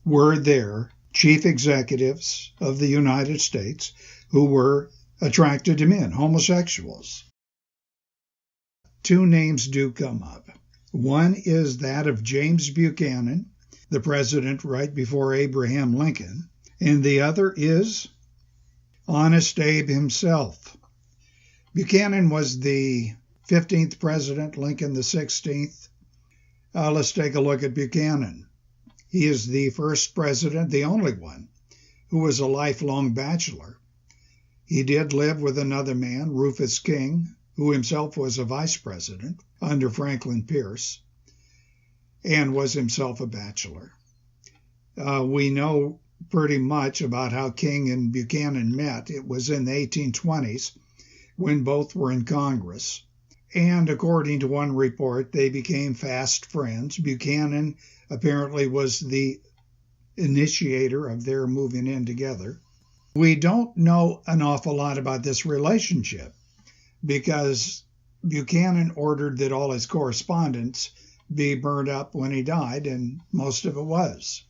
were there chief executives of the United States who were attracted to men, homosexuals. Two names do come up. One is that of James Buchanan, the president right before Abraham Lincoln, and the other is Honest Abe himself. Buchanan was the 15th president, Lincoln the 16th. Let's take a look at Buchanan. He is the first president, the only one, who was a lifelong bachelor. He did live with another man, Rufus King, who himself was a vice president under Franklin Pierce, and was himself a bachelor. We know pretty much about how King and Buchanan met. It was in the 1820s when both were in Congress. And according to one report, they became fast friends. Buchanan apparently was the initiator of their moving in together. We don't know an awful lot about this relationship because Buchanan ordered that all his correspondence be burned up when he died, and most of it was.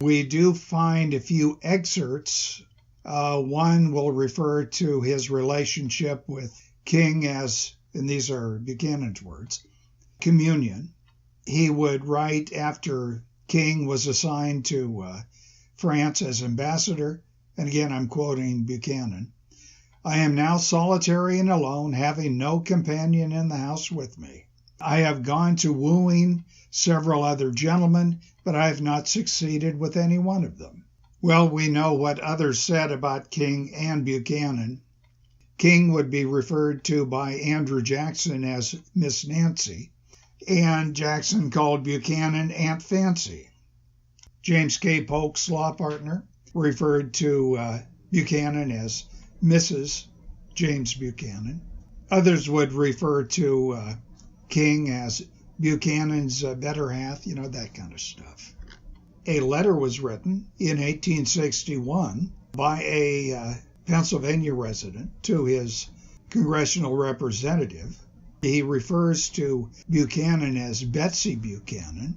We do find a few excerpts. One will refer to his relationship with King as, and these are Buchanan's words, communion. He would write after King was assigned to France as ambassador, and again I'm quoting Buchanan, "I am now solitary and alone, having no companion in the house with me. I have gone to wooing several other gentlemen, but I have not succeeded with any one of them." Well, we know what others said about King and Buchanan. King would be referred to by Andrew Jackson as Miss Nancy, and Jackson called Buchanan Aunt Fancy. James K. Polk's law partner referred to Buchanan as Mrs. James Buchanan. Others would refer to King as Buchanan's better half, that kind of stuff. A letter was written in 1861 by a Pennsylvania resident to his congressional representative. He refers to Buchanan as Betsy Buchanan.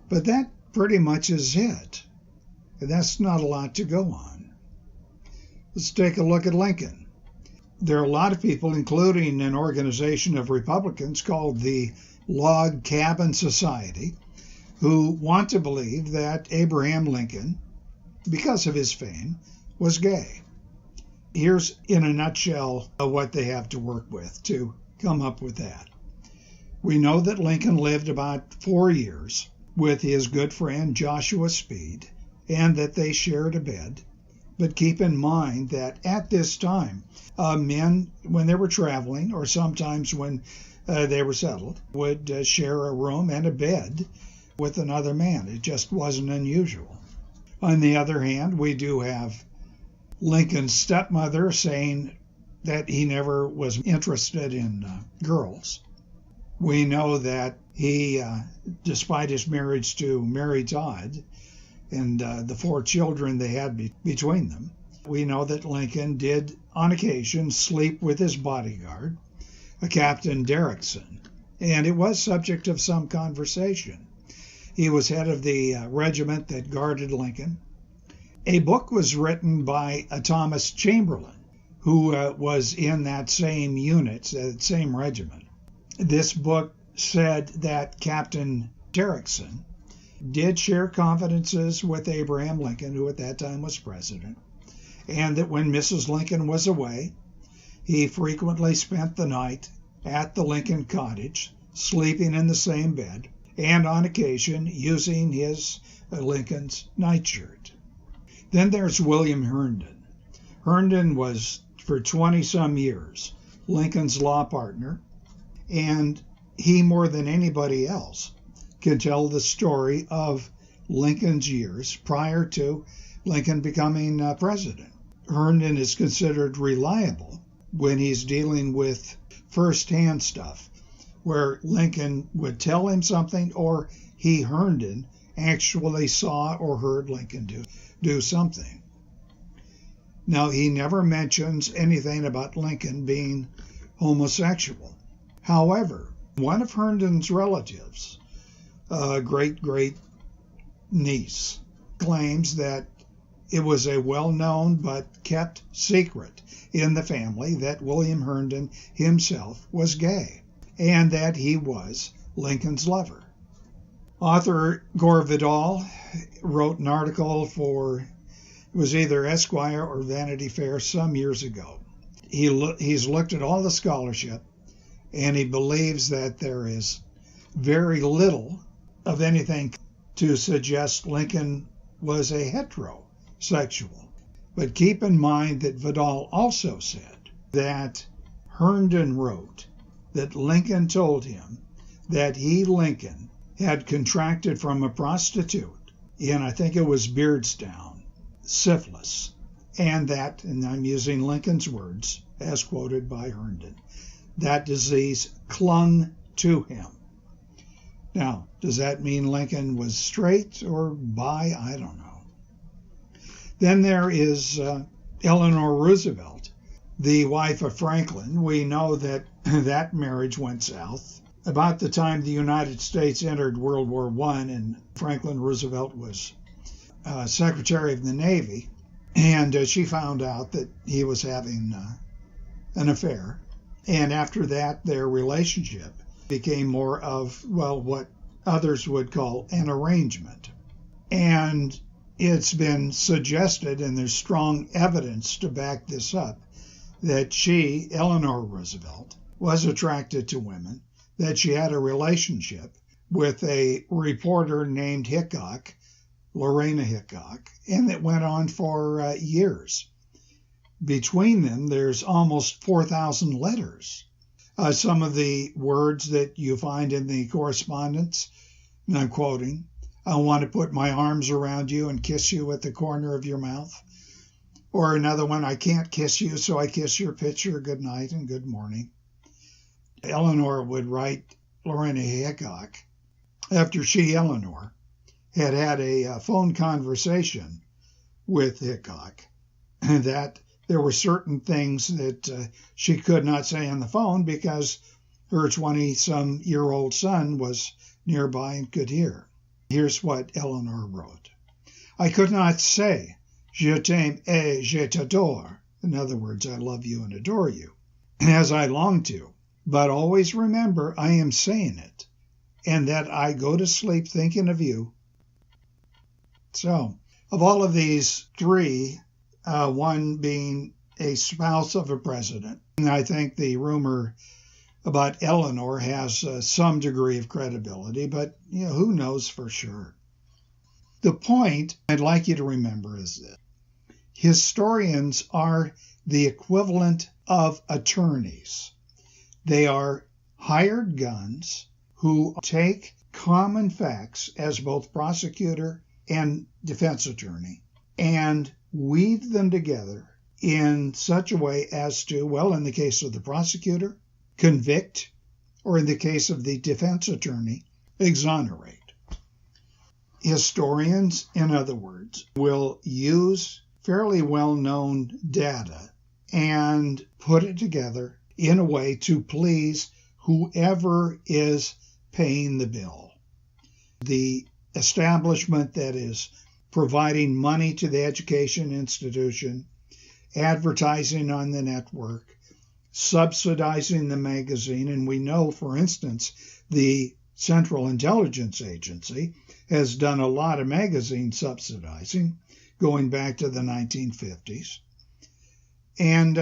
But that pretty much is it. That's not a lot to go on. Let's take a look at Lincoln. There are a lot of people, including an organization of Republicans called the Log Cabin Society, who want to believe that Abraham Lincoln, because of his fame, was gay. Here's, in a nutshell, what they have to work with to come up with that. We know that Lincoln lived about 4 years with his good friend Joshua Speed, and that they shared a bed. But keep in mind that at this time, men, when they were traveling, or sometimes when they were settled, would share a room and a bed with another man. It just wasn't unusual. On the other hand, we do have Lincoln's stepmother saying that he never was interested in girls. We know that he, despite his marriage to Mary Todd and the 4 children they had between them, we know that Lincoln did, on occasion, sleep with his bodyguard, a Captain Derrickson, and it was subject of some conversation. He was head of the regiment that guarded Lincoln. A book was written by Thomas Chamberlain, who was in that same unit, that same regiment. This book said that Captain Derrickson did share confidences with Abraham Lincoln, who at that time was president, and that when Mrs. Lincoln was away, he frequently spent the night at the Lincoln cottage, sleeping in the same bed, and on occasion using his Lincoln's nightshirt. Then there's William Herndon. Herndon was, for 20-some years, Lincoln's law partner, and he, more than anybody else, can tell the story of Lincoln's years prior to Lincoln becoming president. Herndon is considered reliable when he's dealing with first-hand stuff, where Lincoln would tell him something, or he, Herndon, actually saw or heard Lincoln do something. Now, he never mentions anything about Lincoln being homosexual. However, one of Herndon's relatives, great niece claims that it was a well-known but kept secret in the family that William Herndon himself was gay and that he was Lincoln's lover. Author Gore Vidal wrote an article for, it was either Esquire or Vanity Fair some years ago. He's looked at all the scholarship, and he believes that there is very little of anything to suggest Lincoln was a heterosexual. But keep in mind that Vidal also said that Herndon wrote that Lincoln told him that he, Lincoln, had contracted from a prostitute in, I think it was Beardstown, syphilis, and that, and I'm using Lincoln's words as quoted by Herndon, that disease clung to him. Now, does that mean Lincoln was straight or bi? I don't know. Then there is Eleanor Roosevelt, the wife of Franklin. We know that that marriage went south. About the time the United States entered World War I, and Franklin Roosevelt was Secretary of the Navy, and she found out that he was having an affair. And after that, their relationship became more of, well, what others would call an arrangement. And it's been suggested, and there's strong evidence to back this up, that she, Eleanor Roosevelt, was attracted to women, that she had a relationship with a reporter named Hickok, Lorena Hickok, and it went on for years. Between them, there's almost 4,000 letters. Some of the words that you find in the correspondence, and I'm quoting, "I want to put my arms around you and kiss you at the corner of your mouth." Or another one, "I can't kiss you, so I kiss your picture good night and good morning." Eleanor would write Lorena Hickok after she, Eleanor, had had a phone conversation with Hickok, that there were certain things that she could not say on the phone because her 20-some-year-old son was nearby and could hear. Here's what Eleanor wrote. "I could not say, 'Je t'aime et je t'adore,' in other words, I love you and adore you, as I long to, but always remember I am saying it, and that I go to sleep thinking of you." So, of all of these three, one being a spouse of a president, and I think the rumor about Eleanor has some degree of credibility, but who knows for sure. The point I'd like you to remember is this. Historians are the equivalent of attorneys. They are hired guns who take common facts as both prosecutor and defense attorney and weave them together in such a way as to, well, in the case of the prosecutor, convict, or in the case of the defense attorney, exonerate. Historians, in other words, will use fairly well-known data and put it together in a way to please whoever is paying the bill. The establishment that is providing money to the education institution, advertising on the network, subsidizing the magazine, and we know, for instance, the Central Intelligence Agency has done a lot of magazine subsidizing going back to the 1950s. And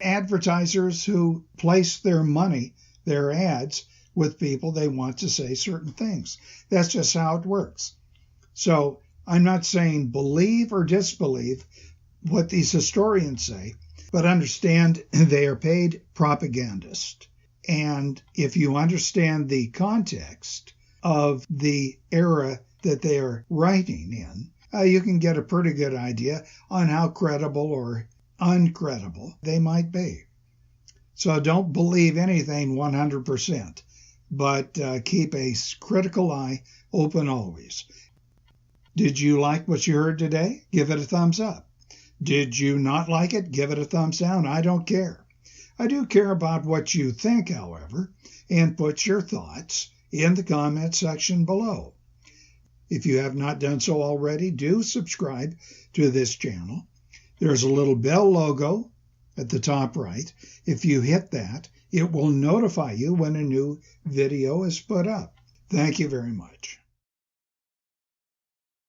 advertisers who place their money, their ads, with people they want to say certain things. That's just how it works. So I'm not saying believe or disbelieve what these historians say, but understand they are paid propagandists. And if you understand the context of the era that they are writing in, you can get a pretty good idea on how credible or uncredible they might be. So don't believe anything 100%, but keep a critical eye open always. Did you like what you heard today? Give it a thumbs up. Did you not like it? Give it a thumbs down. I don't care. I do care about what you think, however, and put your thoughts in the comment section below. If you have not done so already, do subscribe to this channel. There's a little bell logo at the top right. If you hit that, it will notify you when a new video is put up. Thank you very much.